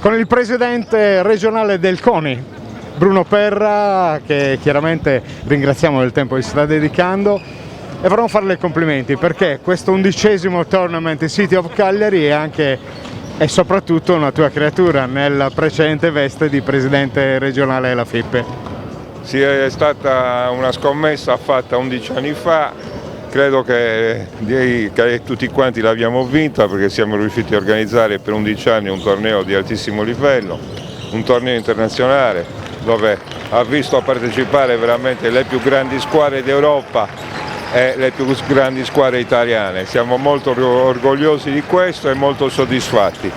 con il presidente regionale del CONI, Bruno Perra, che chiaramente ringraziamo del tempo che si sta dedicando, e vorremmo farle i complimenti perché questo 11° Tournament City of Cagliari è anche e soprattutto una tua creatura nella precedente veste di presidente regionale della FIP. Sì, è stata una scommessa fatta 11 anni fa, credo che tutti quanti l'abbiamo vinta perché siamo riusciti a organizzare per 11 anni un torneo di altissimo livello, un torneo internazionale dove ha visto partecipare veramente le più grandi squadre d'Europa e le più grandi squadre italiane. Siamo molto orgogliosi di questo e molto soddisfatti.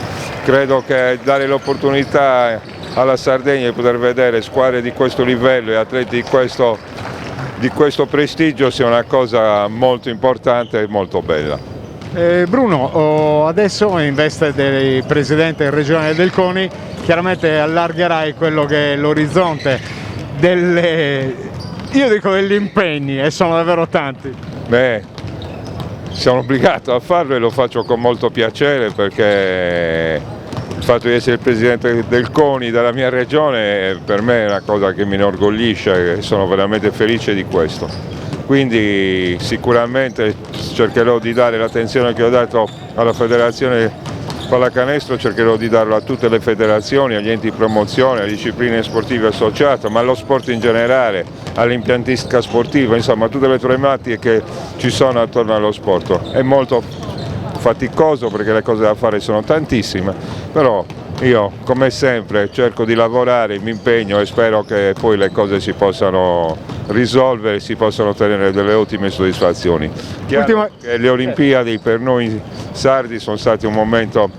Credo che dare l'opportunità alla Sardegna di poter vedere squadre di questo livello e atleti di questo prestigio sia una cosa molto importante e molto bella. Bruno, adesso in veste del presidente regionale del CONI chiaramente allargherai quello che è l'orizzonte degli impegni, e sono davvero tanti. Sono obbligato a farlo e lo faccio con molto piacere perché il fatto di essere il presidente del CONI della mia regione per me è una cosa che mi inorgoglisce e sono veramente felice di questo. Quindi sicuramente cercherò di dare l'attenzione che ho dato alla federazione pallacanestro, cercherò di darlo a tutte le federazioni, agli enti di promozione, alle discipline sportive associate, ma allo sport in generale, all'impiantistica sportiva, insomma tutte le problematiche che ci sono attorno allo sport. È molto faticoso perché le cose da fare sono tantissime, però io come sempre cerco di lavorare, mi impegno e spero che poi le cose si possano risolvere, si possano ottenere delle ottime soddisfazioni. Chiaro che le Olimpiadi per noi sardi sono stati un momento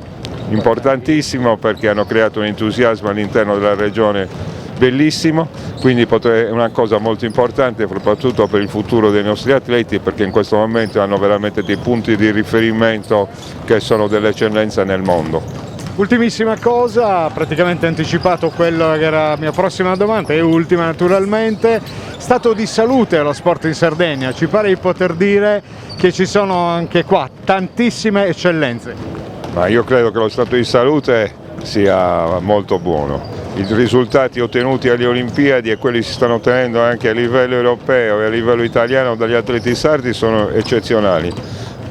importantissimo perché hanno creato un entusiasmo all'interno della regione bellissimo, quindi è una cosa molto importante soprattutto per il futuro dei nostri atleti perché in questo momento hanno veramente dei punti di riferimento che sono dell'eccellenza nel mondo. Ultimissima cosa, praticamente anticipato quella che era la mia prossima domanda e ultima naturalmente, stato di salute allo sport in Sardegna, ci pare di poter dire che ci sono anche qua tantissime eccellenze. Ma io credo che lo stato di salute sia molto buono, i risultati ottenuti alle Olimpiadi e quelli che si stanno ottenendo anche a livello europeo e a livello italiano dagli atleti sardi sono eccezionali.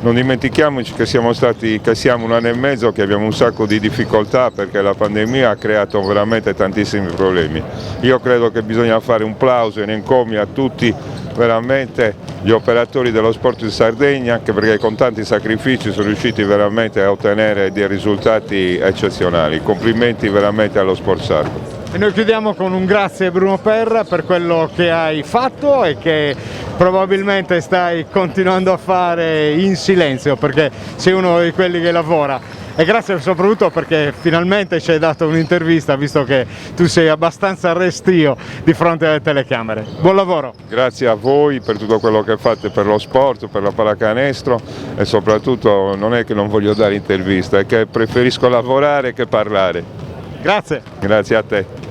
Non dimentichiamoci che siamo un anno e mezzo che abbiamo un sacco di difficoltà perché la pandemia ha creato veramente tantissimi problemi. Io credo che bisogna fare un plauso e un encomio a tutti veramente gli operatori dello sport in Sardegna, anche perché con tanti sacrifici sono riusciti veramente a ottenere dei risultati eccezionali. Complimenti veramente allo sport sardo. E noi chiudiamo con un grazie Bruno Perra per quello che hai fatto e che probabilmente stai continuando a fare in silenzio perché sei uno di quelli che lavora, e grazie soprattutto perché finalmente ci hai dato un'intervista visto che tu sei abbastanza restio di fronte alle telecamere. Buon lavoro! Grazie a voi per tutto quello che fate per lo sport, per la pallacanestro e soprattutto non è che non voglio dare interviste, è che preferisco lavorare che parlare. Grazie! Grazie a te!